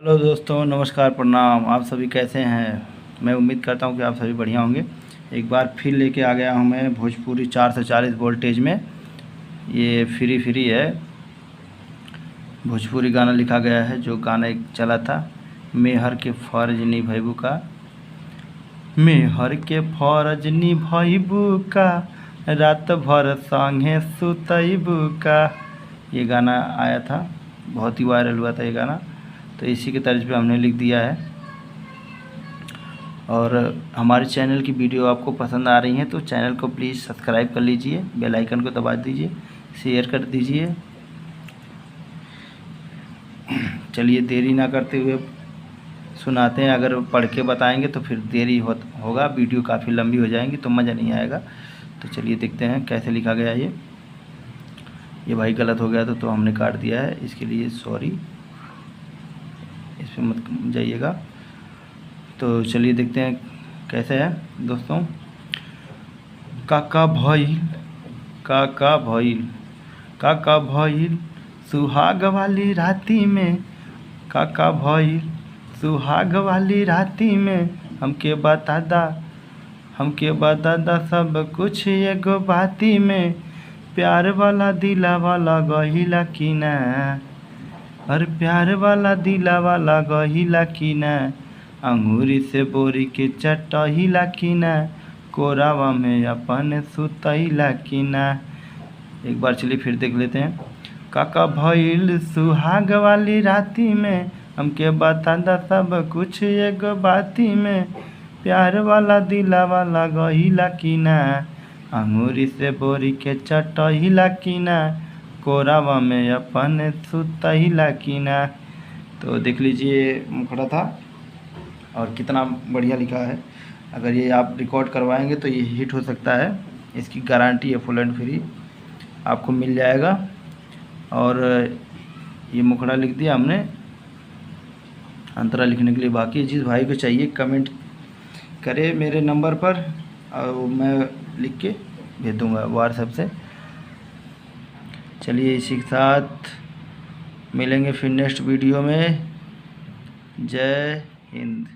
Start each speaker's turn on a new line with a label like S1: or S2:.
S1: Hello दोस्तों, नमस्कार, प्रणाम। आप सभी कैसे हैं? मैं उम्मीद करता हूं कि आप सभी बढ़िया होंगे। एक बार फिर लेके आ गया हूं मैं भोजपुरी 440 वोल्टेज में। ये फ्री है, भोजपुरी गाना लिखा गया है। जो गाना एक चला था, मेहर के फर्ज निभैबू का, मेहर के फर्ज निभैबू का, रात भर संगे सुतैबू का। ये गाना आया था, बहुत ही वायरल हुआ था ये गाना। तो इसी के तर्ज पे हमने लिख दिया है। और हमारे चैनल की वीडियो आपको पसंद आ रही है तो चैनल को प्लीज़ सब्सक्राइब कर लीजिए, बेल आइकन को दबा दीजिए, शेयर कर दीजिए। चलिए देरी ना करते हुए सुनाते हैं। अगर पढ़ के बताएंगे तो फिर देरी होगा, वीडियो काफ़ी लंबी हो जाएंगी तो मज़ा नहीं आएगा। तो चलिए देखते हैं कैसे लिखा गया है ये भाई गलत हो गया तो हमने काट दिया है, इसके लिए सॉरी, इस पर मत जाइएगा। तो चलिए देखते हैं कैसे है दोस्तों। काका भइल, काका भइल, काका भइल सुहाग वाली राती में, काका भइल सुहाग वाली राती में, हमके बता दा सब कुछ एगो बाती में। प्यार वाला दिला वाला गहिला की ना, और प्यार वाला दिला वाला गहिला की ना, अंगूरी से बोरी के चटहिला की ना, कोरावा में अपन सुतैला की ना। एक बार चलिए फिर देख लेते हैं। काका भइल सुहाग वाली राती में, हमके बता दा सब कुछ एगो बाती में। प्यार वाला दिला वाला गहिला की ना, अंगूरी से बोरी के चटहिला की ना, कोरावा में अपन सुतहिला की ना। तो देख लीजिए मुखड़ा था और कितना बढ़िया लिखा है। अगर ये आप रिकॉर्ड करवाएंगे तो ये हिट हो सकता है। इसकी गारंटी है, फुल एंड फ्री आपको मिल जाएगा। और ये मुखड़ा लिख दिया हमने, अंतरा लिखने के लिए बाकी। जिस भाई को चाहिए कमेंट करे मेरे नंबर पर और मैं लिख के भेज दूँगा व्हाट्सएप से। चलिए इसी के साथ मिलेंगे फिर नेक्स्ट वीडियो में। जय हिंद।